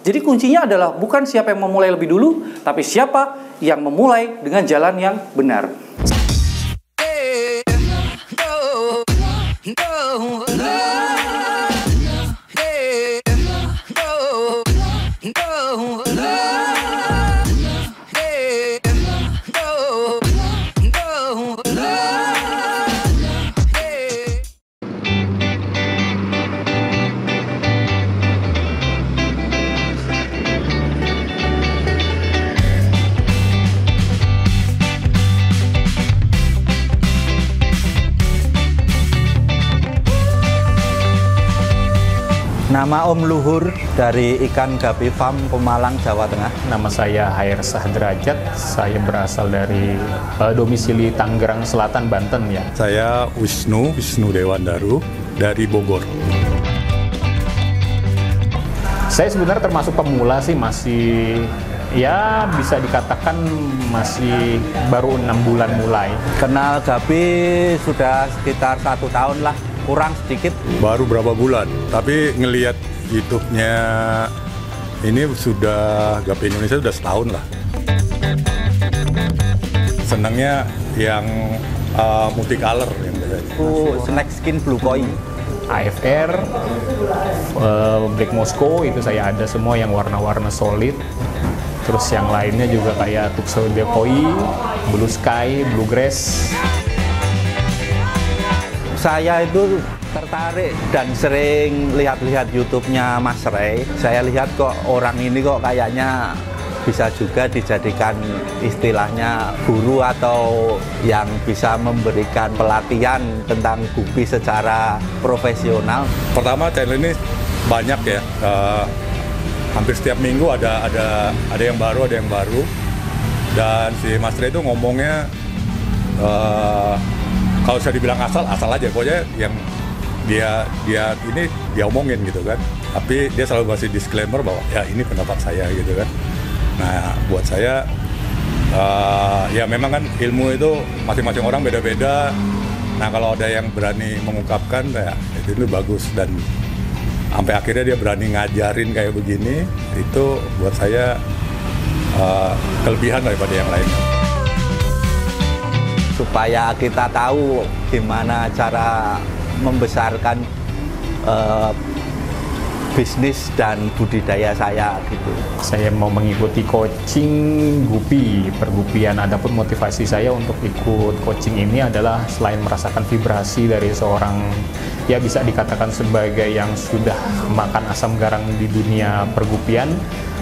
Jadi kuncinya adalah bukan siapa yang memulai lebih dulu, tapi siapa yang memulai dengan jalan yang benar. Nama Om Luhur dari Ikan Gapi Farm Pemalang, Jawa Tengah. Nama saya Hair Sahderajat, saya berasal dari domisili Tangerang Selatan, Banten ya. Saya Wisnu Dewandaru dari Bogor. Saya sebenarnya termasuk pemula sih, masih ya bisa dikatakan masih baru 6 bulan mulai. Kenal Gapi sudah sekitar 1 tahun lah. Kurang sedikit. Baru berapa bulan, tapi ngelihat YouTube-nya ini sudah Gapi Indonesia sudah setahun lah. Senangnya yang multicolor yang biasanya. Snack Skin Blue Koi. AFR, Black Moscow itu saya ada semua yang warna-warna solid. Terus yang lainnya juga kayak Tuxedo Koi, Blue Sky, Blue Grass. Saya itu tertarik dan sering lihat-lihat YouTube-nya Mas Ray. Saya lihat kok orang ini kok kayaknya bisa juga dijadikan istilahnya guru atau yang bisa memberikan pelatihan tentang gupi secara profesional. Pertama channel ini banyak ya, hampir setiap minggu ada yang baru, dan si Mas Ray itu ngomongnya kalau saya dibilang asal aja, pokoknya yang dia omongin gitu kan. Tapi dia selalu kasih disclaimer bahwa ya ini pendapat saya gitu kan. Nah buat saya ya memang kan ilmu itu masing-masing orang beda-beda. Nah kalau ada yang berani mengungkapkan ya itu bagus, dan sampai akhirnya dia berani ngajarin kayak begini, itu buat saya kelebihan daripada yang lainnya. Supaya kita tahu gimana cara membesarkan bisnis dan budidaya saya gitu. Saya mau mengikuti coaching gupi, pergupian. Adapun motivasi saya untuk ikut coaching ini adalah selain merasakan vibrasi dari seorang, ya bisa dikatakan sebagai yang sudah makan asam garam di dunia pergupian,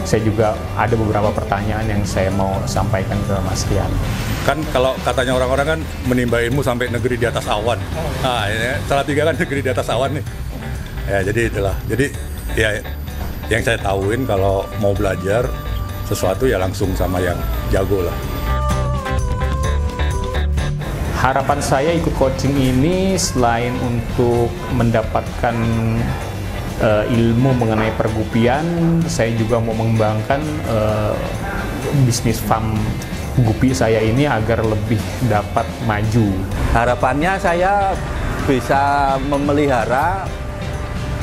saya juga ada beberapa pertanyaan yang saya mau sampaikan ke Mas Rian. Kan kalau katanya orang-orang kan menimba ilmu sampai negeri di atas awan. Nah, ini Salatiga kan negeri di atas awan nih. Ya, jadi itulah. Jadi ya yang saya tahuin kalau mau belajar sesuatu ya langsung sama yang jago lah. Harapan saya ikut coaching ini selain untuk mendapatkan ilmu mengenai pergupian, saya juga mau mengembangkan bisnis farm gupi saya ini agar lebih dapat maju. Harapannya saya bisa memelihara,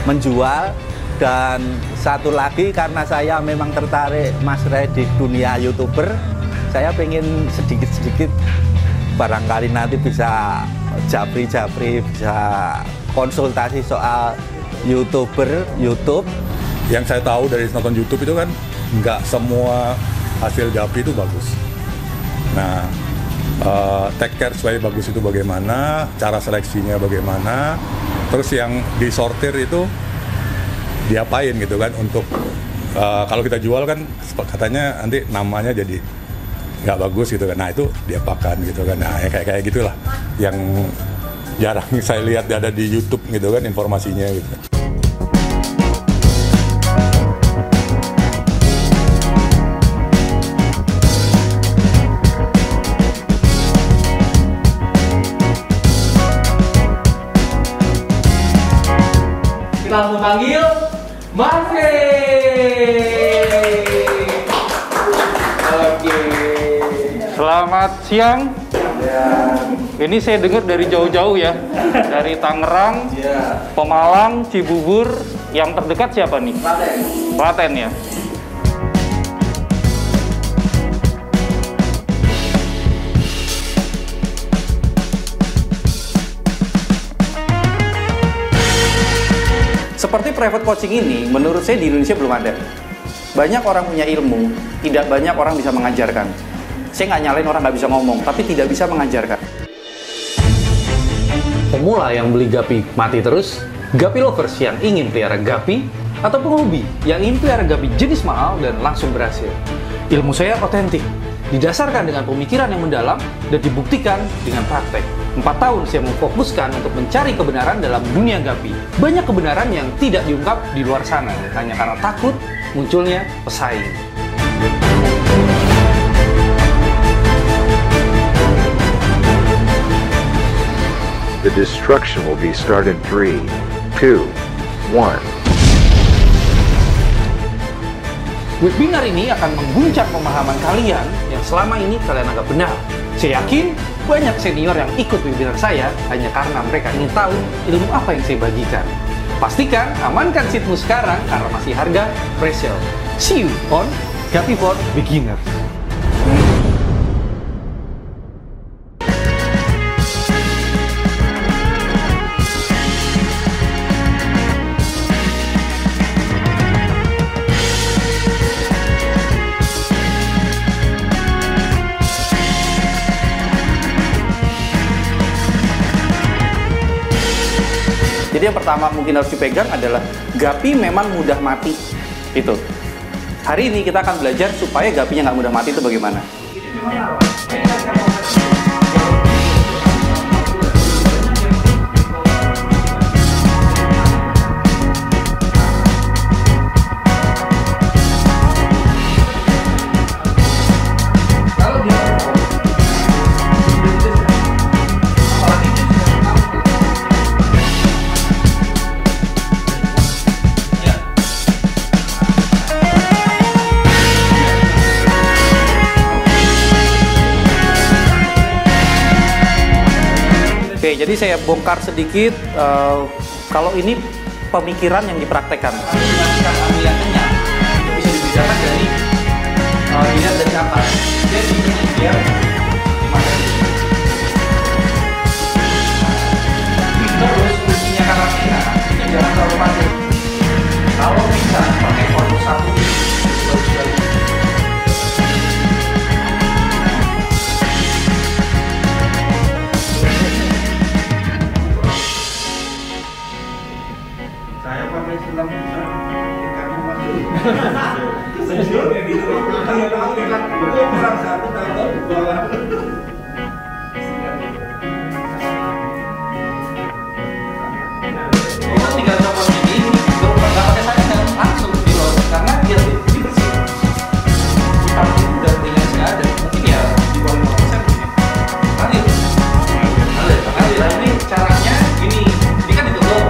menjual, dan satu lagi karena saya memang tertarik Mas Ray di dunia YouTuber, saya pengen sedikit-sedikit barangkali nanti bisa japri-japri, bisa konsultasi soal YouTuber, YouTube. Yang saya tahu dari nonton YouTube itu kan nggak semua hasil Gapi itu bagus. Nah, take care supaya bagus itu bagaimana, cara seleksinya bagaimana, terus yang disortir itu diapain gitu kan, untuk kalau kita jual kan katanya nanti namanya jadi nggak bagus gitu kan. Nah itu diapakan gitu kan. Nah kayak gitulah yang jarang saya lihat ada di YouTube gitu kan informasinya gitu. Langsung panggil Mas Oke. Selamat siang. Ini saya dengar dari jauh-jauh ya, dari Tangerang, Pemalang, Cibubur. Yang terdekat siapa nih? Klaten ya. seperti private coaching ini, menurut saya di Indonesia belum ada. Banyak orang punya ilmu, tidak banyak orang bisa mengajarkan. Saya nggak nyalain orang nggak bisa ngomong, tapi tidak bisa mengajarkan. Pemula yang beli Gapi mati terus, Gapi lovers yang ingin pelihara Gapi, atau penghobi yang ingin pelihara Gapi jenis mahal dan langsung berhasil. Ilmu saya otentik, didasarkan dengan pemikiran yang mendalam dan dibuktikan dengan praktek. 4 tahun saya memfokuskan untuk mencari kebenaran dalam dunia Gapi. Banyak kebenaran yang tidak diungkap di luar sana, hanya karena takut munculnya pesaing. The destruction will be started 3, 2, 1. Webinar ini akan mengguncang pemahaman kalian yang selama ini kalian anggap benar. Saya yakin banyak senior yang ikut webinar saya hanya karena mereka ingin tahu ilmu apa yang saya bagikan. Pastikan amankan seatmu sekarang karena masih harga flash sale. See you on Gapi for Beginners. Jadi yang pertama mungkin harus dipegang adalah Gapi memang mudah mati. Itu. Hari ini kita akan belajar supaya Gapinya nggak mudah mati itu bagaimana. Oke, jadi saya bongkar sedikit kalau ini pemikiran yang dipraktekkan. Dinamika ambilan kenyang itu bisa dibedakan dari dilihat dari atas. Jadi dia terus kuncinya karantina itu jangan terlalu padat. Kalau bisa pakai waktu 1 bagus-bagus. Saya pakai selang ikannya masuk. Sejujurnya gitu. Kalau tahu ikan itu kurang 1 tahun bawah. Oh, tinggal copot ini, nggak pakai saringan, langsung di load karena dia bersih. Kalau itu udah tinggal ada, mungkin ya di bawah 5% mungkin. Lanjut. Nah ini caranya gini, ini kan ditutup.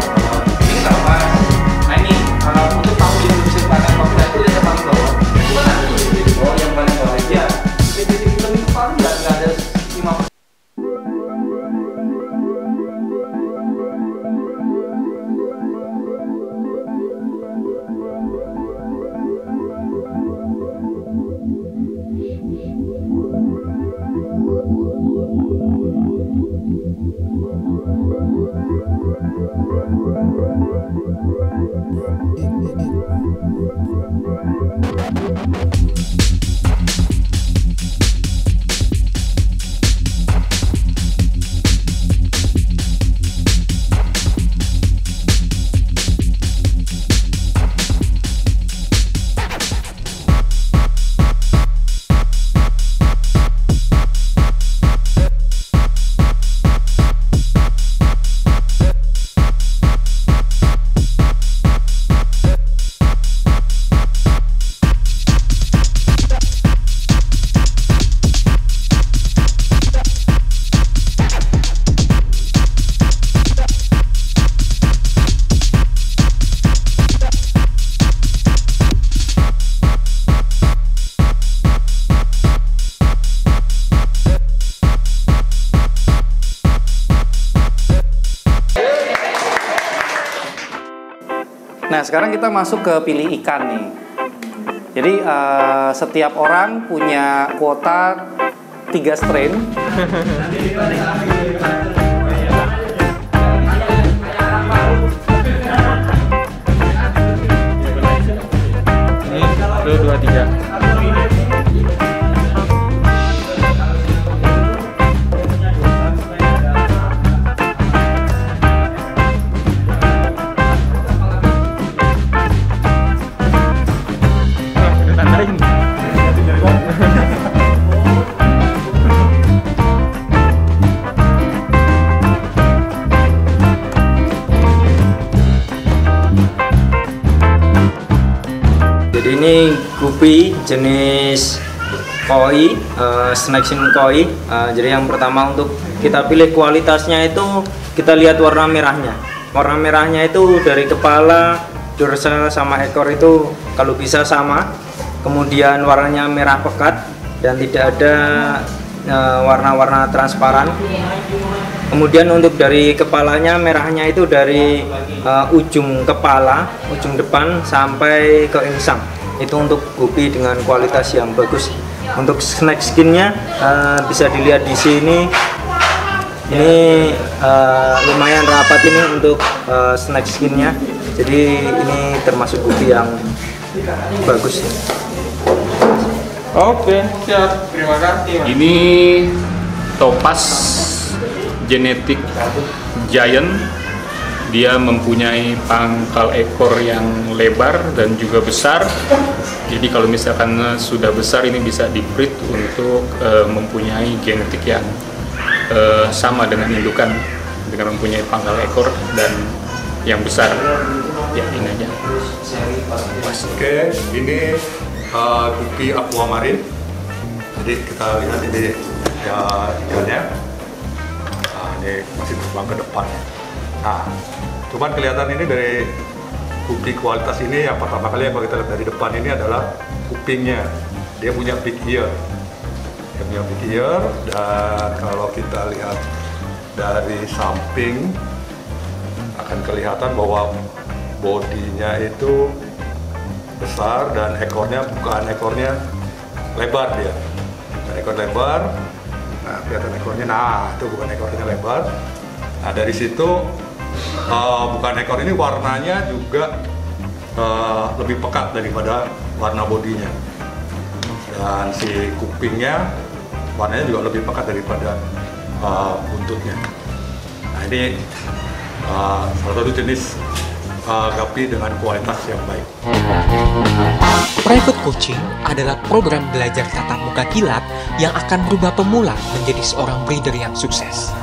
Nah ini untuk tahu dia bisa dipakai kopi itu dia paling bawah. Itu kan ada tuh di bawah yang paling bawah aja. Titik lebih paling nggak ada 5%. Nah, sekarang kita masuk ke pilih ikan nih. Jadi setiap orang punya kuota 3 strain. Ya. Jadi ini gupi jenis koi, snacking koi. Jadi yang pertama untuk kita pilih kualitasnya itu kita lihat warna merahnya. Warna merahnya itu dari kepala, dorsal sama ekor itu kalau bisa sama. Kemudian warnanya merah pekat dan tidak ada warna-warna transparan. Kemudian untuk dari kepalanya merahnya itu dari ujung kepala, ujung depan sampai ke insang. Itu untuk gupi dengan kualitas yang bagus. Untuk snack skinnya bisa dilihat di sini. Ini lumayan rapat ini untuk snack skinnya. Jadi ini termasuk gupi yang bagus. Oke, siap. Terima kasih. Ini topaz genetik giant. Dia mempunyai pangkal ekor yang lebar dan juga besar. Jadi kalau misalkan sudah besar ini bisa di-breed untuk mempunyai genetik yang sama dengan indukan, dengan mempunyai pangkal ekor dan yang besar. Ya, ini aja. Oke, ini gupi aquamarine. Jadi kita lihat ini ya ikannya. Nah, ini masih terbang ke depan. Nah, cuman kelihatan ini dari gupi kualitas ini yang pertama kali yang kita lihat dari depan ini adalah kupingnya. Dia punya big ear. Dia punya big ear, dan kalau kita lihat dari samping akan kelihatan bahwa bodinya itu besar dan ekornya bukan ekornya lebar dia. Nah, ekor lebar. Nah, kelihatan ekornya. Nah, itu bukan ekornya lebar. Nah, dari situ bukan ekor ini warnanya juga lebih pekat daripada warna bodinya. Dan si kupingnya warnanya juga lebih pekat daripada buntutnya. Nah, ini salah satu jenis guppy dengan kualitas yang baik. Private Coaching adalah program belajar tatap muka kilat yang akan merubah pemula menjadi seorang breeder yang sukses.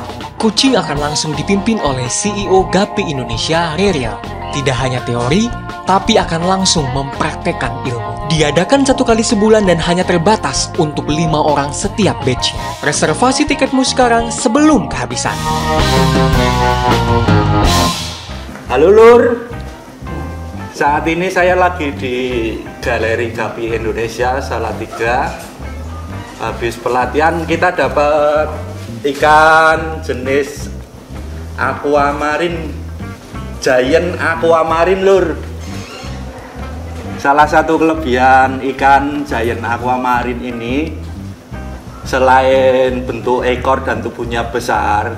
Coaching akan langsung dipimpin oleh CEO Guppy Indonesia, Rerial. Tidak hanya teori, tapi akan langsung mempraktekkan ilmu. Diadakan 1 kali sebulan dan hanya terbatas untuk 5 orang setiap batch. Reservasi tiketmu sekarang sebelum kehabisan. Halo Lur, saat ini saya lagi di Galeri Guppy Indonesia Salatiga. Habis pelatihan kita dapat ikan jenis aquamarine, giant aquamarine Lur. Salah satu kelebihan ikan giant aquamarine ini, selain bentuk ekor dan tubuhnya besar,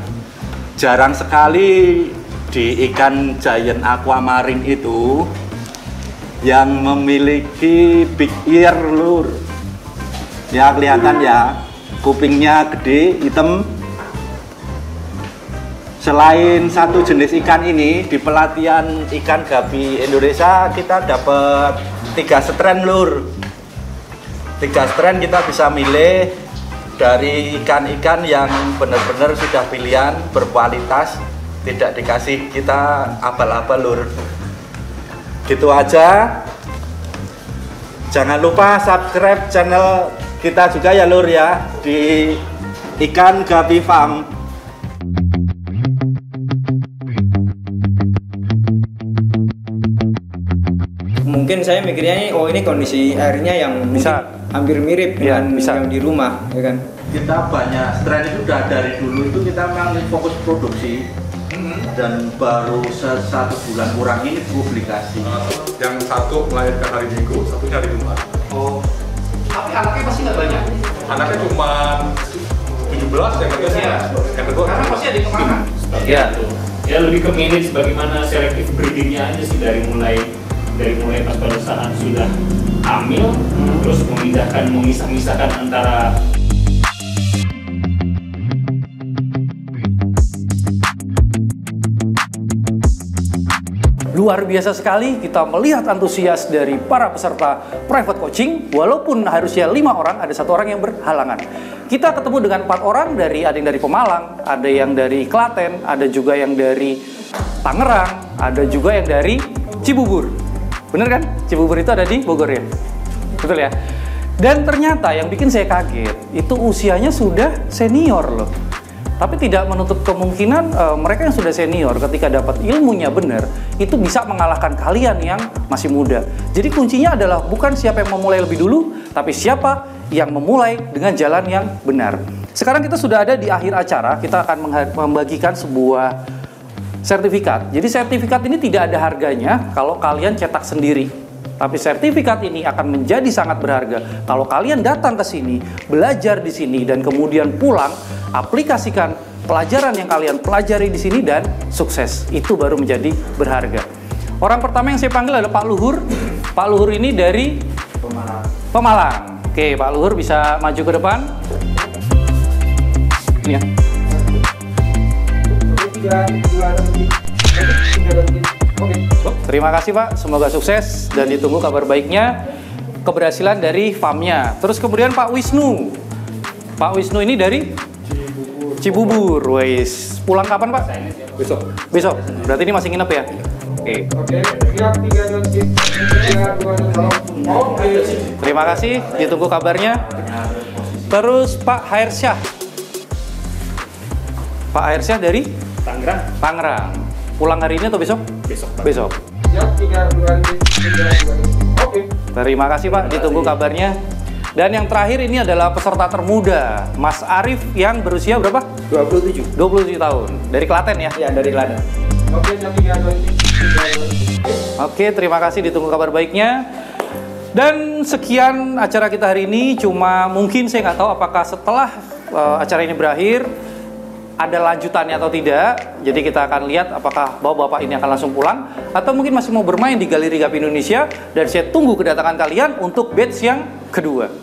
jarang sekali di ikan giant aquamarine itu yang memiliki big ear Lur. Ya kelihatan ya, kupingnya gede, hitam. Selain satu jenis ikan ini, di pelatihan ikan Guppy Indonesia kita dapat 3 strain Lur. 3 strain kita bisa milih dari ikan-ikan yang benar-benar sudah pilihan berkualitas, tidak dikasih kita abal-abal Lur. Gitu aja. Jangan lupa subscribe channel kita juga ya Lur ya, di Ikan Guppy Farm. Mungkin saya mikirnya ini kondisi airnya yang Bisa. hampir mirip Iya, dengan bisa. yang di rumah, ya kan? Kita banyak strain itu udah dari dulu itu kita memang fokus produksi, dan baru 1 bulan kurang ini publikasi. Yang satu melahirkan hari Minggu, satunya hari Jumat. Oh, tapi anaknya pasti nggak banyak. Anaknya cuma 17, yang kedua Iya. yang kedua Karena pasti ada kemana? Ya lebih ke manage bagaimana selektif breedingnya aja sih, dari mulai dari mulai pada saat sudah hamil, terus memisah-misahkan antara Luar biasa sekali kita melihat antusias dari para peserta private coaching. Walaupun harusnya 5 orang, ada 1 orang yang berhalangan. Kita ketemu dengan 4 orang, ada yang dari Pemalang, ada yang dari Klaten, ada juga yang dari Tangerang, ada juga yang dari Cibubur. Bener kan? Cibubur itu ada di Bogor ya? Betul ya? Dan ternyata yang bikin saya kaget, itu usianya sudah senior loh. Tapi tidak menutup kemungkinan mereka yang sudah senior ketika dapat ilmunya benar, itu bisa mengalahkan kalian yang masih muda. Jadi kuncinya adalah bukan siapa yang memulai lebih dulu, tapi siapa yang memulai dengan jalan yang benar. Sekarang kita sudah ada di akhir acara, kita akan membagikan sebuah sertifikat. Jadi sertifikat ini tidak ada harganya kalau kalian cetak sendiri. Tapi sertifikat ini akan menjadi sangat berharga kalau kalian datang ke sini, belajar di sini, dan kemudian pulang, aplikasikan pelajaran yang kalian pelajari di sini dan sukses. Itu baru menjadi berharga. Orang pertama yang saya panggil adalah Pak Luhur. Pak Luhur ini dari Pemalang. Oke, Pak Luhur bisa maju ke depan. Ini ya. Terima kasih Pak, semoga sukses dan ditunggu kabar baiknya, keberhasilan dari farmnya. Terus kemudian Pak Wisnu. Pak Wisnu ini dari Cibubur. Wais, pulang kapan Pak? Besok. Besok. Berarti ini masih nginep ya? Oke. Terima kasih, ditunggu kabarnya. Terus Pak Hairsyah. Pak Hairsyah dari Tangerang. Pulang hari ini atau besok? Besok. Terima kasih Pak, ditunggu kabarnya. Dan yang terakhir ini adalah peserta termuda, Mas Arif yang berusia berapa? 27 tahun. Dari Klaten ya? Iya, dari Klaten. Oke, terima kasih, ditunggu kabar baiknya. Dan sekian acara kita hari ini. Cuma mungkin saya nggak tahu apakah setelah acara ini berakhir ada lanjutannya atau tidak. Jadi kita akan lihat apakah bapak-bapak ini akan langsung pulang atau mungkin masih mau bermain di Galeri Gapi Indonesia. Dan saya tunggu kedatangan kalian untuk batch yang kedua.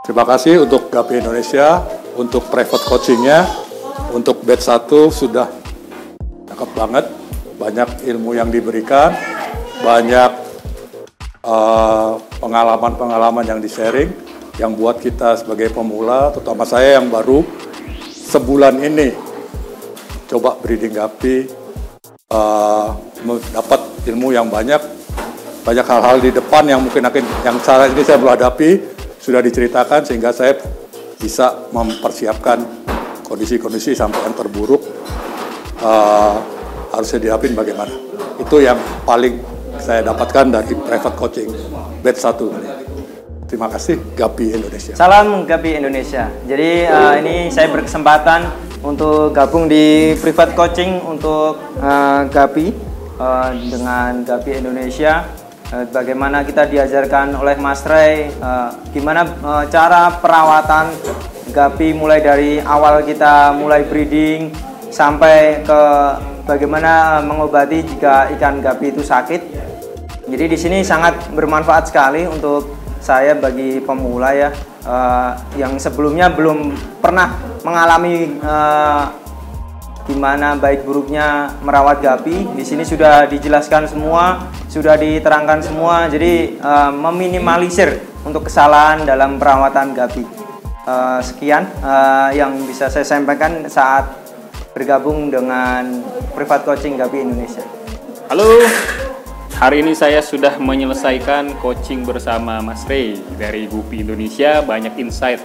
Terima kasih untuk Gapi Indonesia, untuk private coachingnya, untuk batch 1 sudah cakep banget, banyak ilmu yang diberikan, banyak pengalaman-pengalaman yang di-sharing, yang buat kita sebagai pemula, terutama saya yang baru sebulan ini coba breeding Gapi, mendapat ilmu yang banyak hal-hal di depan yang mungkin yang saat ini saya belum hadapi, sudah diceritakan sehingga saya bisa mempersiapkan kondisi-kondisi sampai yang terburuk harusnya dihadapin bagaimana. Itu yang paling saya dapatkan dari private coaching batch 1. Terima kasih Gapi Indonesia. Salam Gapi Indonesia. Jadi ini saya berkesempatan untuk gabung di private coaching untuk Gapi dengan Gapi Indonesia. Bagaimana kita diajarkan oleh Mas Ray, gimana cara perawatan Gapi mulai dari awal kita mulai breeding sampai ke bagaimana mengobati jika ikan Gapi itu sakit. Jadi di sini sangat bermanfaat sekali untuk saya bagi pemula ya, yang sebelumnya belum pernah mengalami gimana baik buruknya merawat Gapi. Di sini sudah dijelaskan semua, sudah diterangkan semua. Jadi meminimalisir untuk kesalahan dalam perawatan Gapi. Sekian yang bisa saya sampaikan saat bergabung dengan private coaching Gapi Indonesia. Halo, hari ini saya sudah menyelesaikan coaching bersama Mas Ray dari Gapi Indonesia. Banyak insight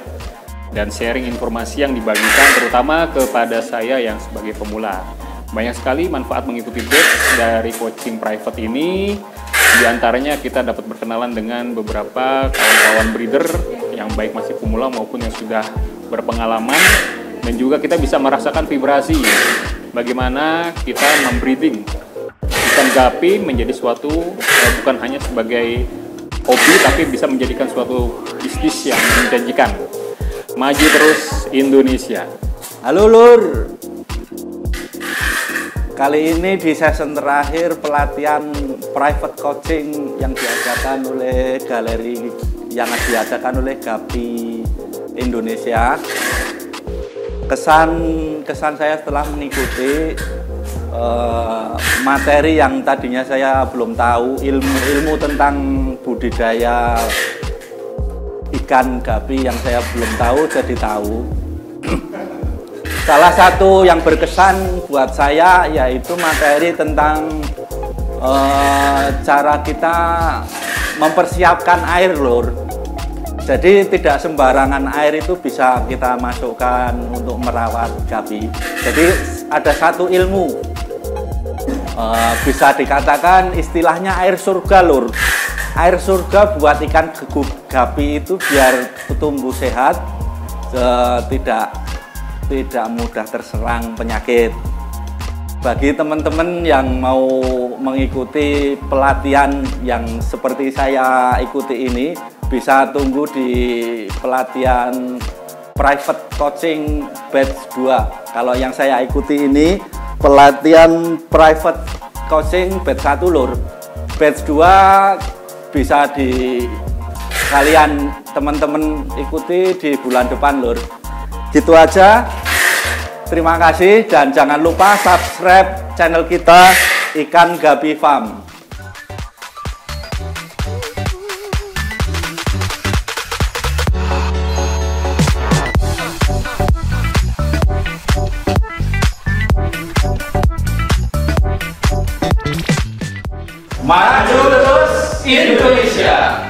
dan sharing informasi yang dibagikan terutama kepada saya yang sebagai pemula. Banyak sekali manfaat mengikuti batch dari coaching private ini. Di antaranya kita dapat berkenalan dengan beberapa kawan-kawan breeder yang baik masih pemula maupun yang sudah berpengalaman, dan juga kita bisa merasakan vibrasi bagaimana kita membreeding menjadikan Gapi menjadi suatu bukan hanya sebagai hobi, tapi bisa menjadikan suatu bisnis yang menjanjikan. Maju terus Indonesia. Halo Lur. Kali ini di season terakhir pelatihan private coaching yang diadakan oleh galeri yang diadakan oleh Gapi Indonesia. Kesan saya setelah mengikuti materi yang tadinya saya belum tahu, ilmu tentang budidaya ikan gapi yang saya belum tahu jadi tahu. Salah satu yang berkesan buat saya yaitu materi tentang cara kita mempersiapkan air, Lur. Jadi tidak sembarangan air itu bisa kita masukkan untuk merawat gapi. Jadi ada satu ilmu, bisa dikatakan istilahnya air surga, Lur. Air surga buat ikan gapi itu biar tumbuh sehat, tidak mudah terserang penyakit. Bagi teman-teman yang mau mengikuti pelatihan yang seperti saya ikuti ini, bisa tunggu di pelatihan private coaching batch 2. Kalau yang saya ikuti ini pelatihan private coaching batch 1, Lur. Batch 2 bisa di kalian teman-teman ikuti di bulan depan, Lur. Gitu aja. Terima kasih dan jangan lupa subscribe channel kita Ikan Gapi Farm. Maju terus Indonesia.